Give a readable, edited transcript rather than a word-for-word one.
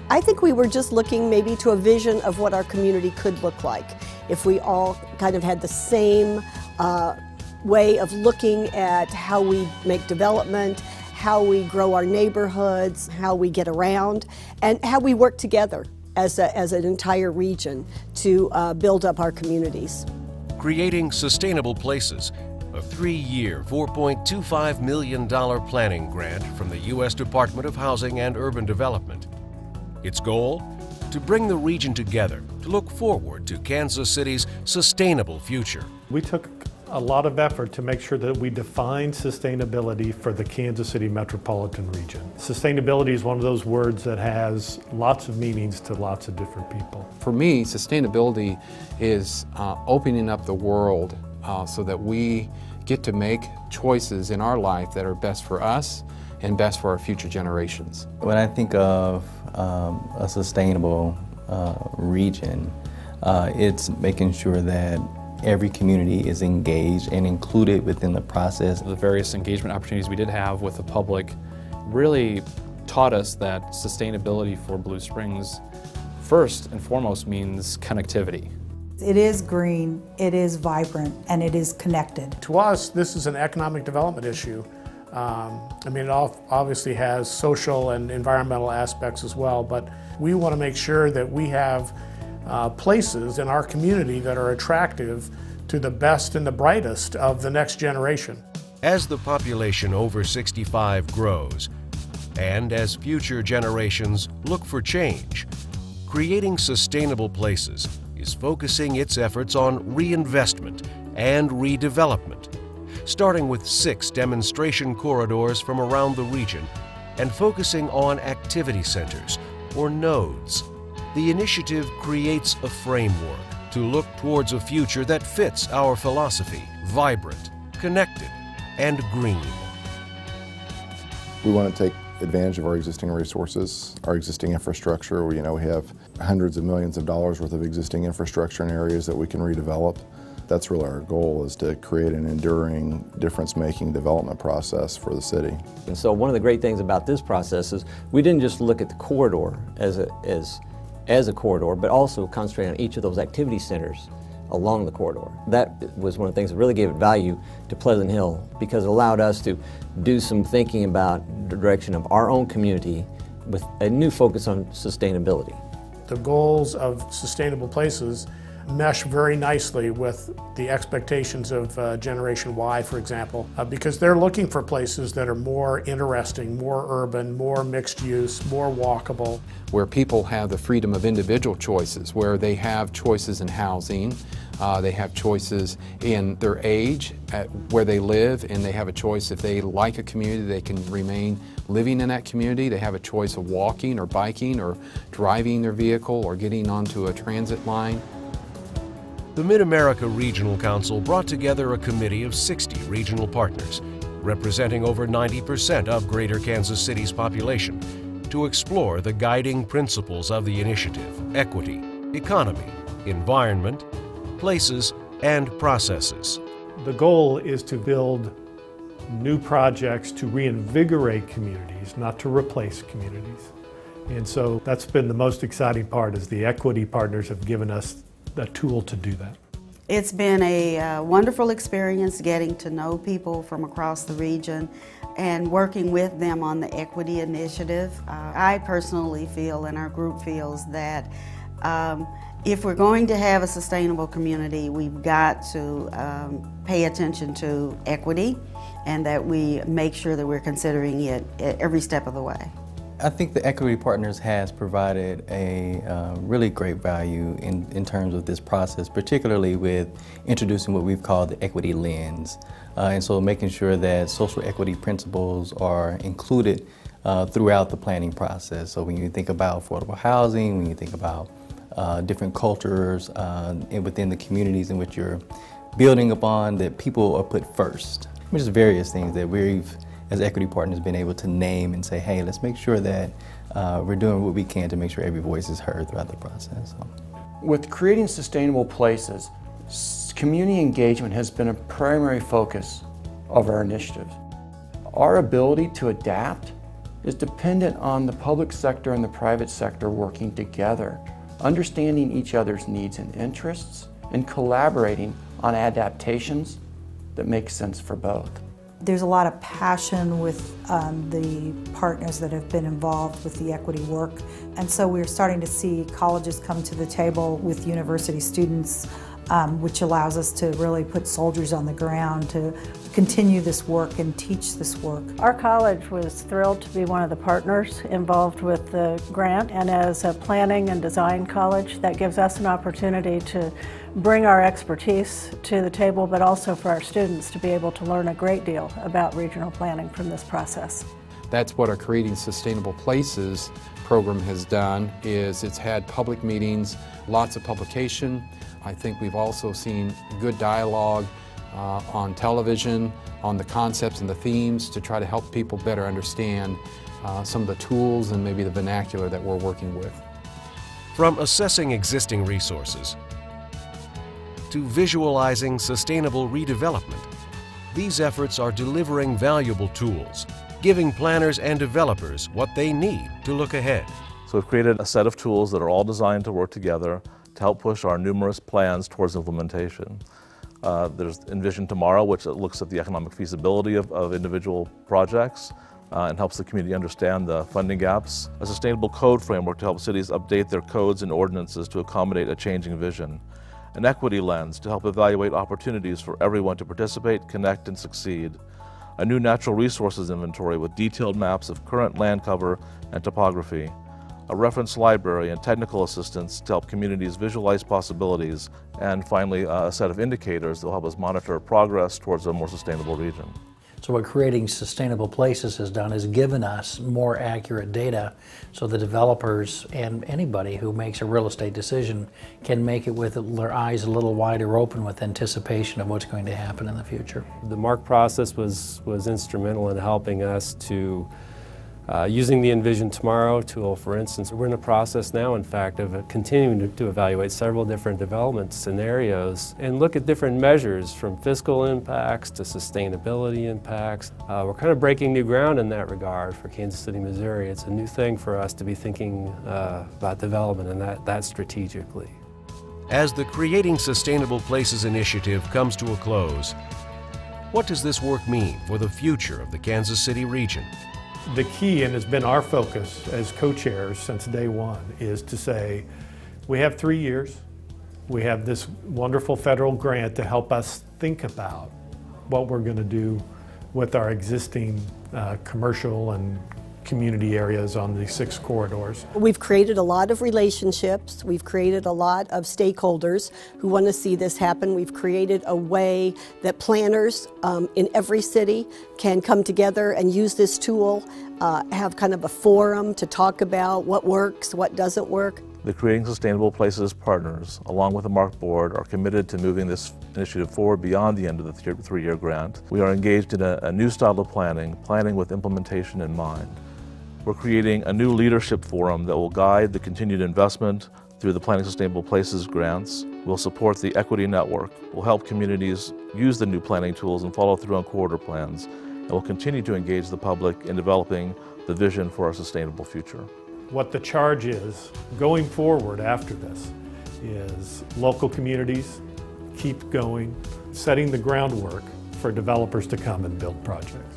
I think we were just looking maybe to a vision of what our community could look like if we all kind of had the same way of looking at how we make development, how we grow our neighborhoods, how we get around, and how we work together as an entire region to build up our communities. Creating Sustainable Places, a 3-year, $4.25 million planning grant from the U.S. Department of Housing and Urban Development. Its goal? To bring the region together to look forward to Kansas City's sustainable future. We took a lot of effort to make sure that we define sustainability for the Kansas City metropolitan region. Sustainability is one of those words that has lots of meanings to lots of different people. For me, sustainability is opening up the world so that we get to make choices in our life that are best for us and best for our future generations. When I think of a sustainable region, it's making sure that every community is engaged and included within the process. The various engagement opportunities we did have with the public really taught us that sustainability for Blue Springs first and foremost means connectivity. It is green, it is vibrant, and it is connected. To us, this is an economic development issue. I mean, it obviously has social and environmental aspects as well, but we want to make sure that we have places in our community that are attractive to the best and the brightest of the next generation. As the population over 65 grows, and as future generations look for change, Creating Sustainable Places is focusing its efforts on reinvestment and redevelopment, starting with 6 demonstration corridors from around the region and focusing on activity centers, or nodes. The initiative creates a framework to look towards a future that fits our philosophy: vibrant, connected, and green. We want to take advantage of our existing resources, our existing infrastructure. We have hundreds of millions of dollars worth of existing infrastructure in areas that we can redevelop. That's really our goal, is to create an enduring, difference-making development process for the city. And so one of the great things about this process is we didn't just look at the corridor as a corridor, but also concentrate on each of those activity centers along the corridor. That was one of the things that really gave it value to Pleasant Hill, because it allowed us to do some thinking about the direction of our own community with a new focus on sustainability. The goals of Sustainable Places mesh very nicely with the expectations of Generation Y, for example, because they're looking for places that are more interesting, more urban, more mixed use, more walkable. Where people have the freedom of individual choices, where they have choices in housing, they have choices in their age, at where they live, and they have a choice if they like a community, they can remain living in that community. They have a choice of walking or biking or driving their vehicle or getting onto a transit line. The Mid-America Regional Council brought together a committee of 60 regional partners, representing over 90% of Greater Kansas City's population, to explore the guiding principles of the initiative: equity, economy, environment, places, and processes. The goal is to build new projects to reinvigorate communities, not to replace communities. And so that's been the most exciting part, is the equity partners have given us a tool to do that. It's been a wonderful experience getting to know people from across the region and working with them on the equity initiative. I personally feel, and our group feels, that if we're going to have a sustainable community, we've got to pay attention to equity, and that we make sure that we're considering it at every step of the way. I think the Equity Partners has provided a really great value in terms of this process, particularly with introducing what we've called the equity lens. And so making sure that social equity principles are included throughout the planning process. So when you think about affordable housing, when you think about different cultures within the communities in which you're building upon, that people are put first. Which is various things that we've, as equity partners, been able to name and say, hey, let's make sure that we're doing what we can to make sure every voice is heard throughout the process. With Creating Sustainable Places, community engagement has been a primary focus of our initiative. Our ability to adapt is dependent on the public sector and the private sector working together, understanding each other's needs and interests, and collaborating on adaptations that make sense for both. There's a lot of passion with the partners that have been involved with the equity work, and so we're starting to see colleges come to the table with university students, which allows us to really put soldiers on the ground to continue this work and teach this work. Our college was thrilled to be one of the partners involved with the grant, and as a planning and design college, that gives us an opportunity to bring our expertise to the table, but also for our students to be able to learn a great deal about regional planning from this process. That's what our Creating Sustainable Places program has done, is it's had public meetings, lots of publication. I think we've also seen good dialogue on television, on the concepts and the themes to try to help people better understand some of the tools and maybe the vernacular that we're working with. From assessing existing resources to visualizing sustainable redevelopment, these efforts are delivering valuable tools, giving planners and developers what they need to look ahead. So we've created a set of tools that are all designed to work together to help push our numerous plans towards implementation. There's Envision Tomorrow, which looks at the economic feasibility of individual projects and helps the community understand the funding gaps. A sustainable code framework to help cities update their codes and ordinances to accommodate a changing vision. An equity lens to help evaluate opportunities for everyone to participate, connect, and succeed. A new natural resources inventory with detailed maps of current land cover and topography. A reference library and technical assistance to help communities visualize possibilities. And finally, a set of indicators that will help us monitor progress towards a more sustainable region. So what Creating Sustainable Places has done is given us more accurate data so the developers and anybody who makes a real estate decision can make it with their eyes a little wider open with anticipation of what's going to happen in the future. The MARC process was instrumental in helping us to using the Envision Tomorrow tool, for instance. We're in a process now, in fact, of continuing to evaluate several different development scenarios and look at different measures from fiscal impacts to sustainability impacts. We're kind of breaking new ground in that regard for Kansas City, Missouri. It's a new thing for us to be thinking about development and that strategically. As the Creating Sustainable Places initiative comes to a close, what does this work mean for the future of the Kansas City region? The key, and has been our focus as co-chairs since day one, is to say, we have 3 years, we have this wonderful federal grant to help us think about what we're going to do with our existing commercial and community areas on the 6 corridors. We've created a lot of relationships. We've created a lot of stakeholders who want to see this happen. We've created a way that planners in every city can come together and use this tool, have kind of a forum to talk about what works, what doesn't work. The Creating Sustainable Places partners, along with the MARC board, are committed to moving this initiative forward beyond the end of the 3-year grant. We are engaged in a new style of planning with implementation in mind. We're creating a new leadership forum that will guide the continued investment through the Planning Sustainable Places grants. We'll support the Equity Network. We'll help communities use the new planning tools and follow through on corridor plans. And we'll continue to engage the public in developing the vision for our sustainable future. What the charge is going forward after this is local communities keep going, setting the groundwork for developers to come and build projects.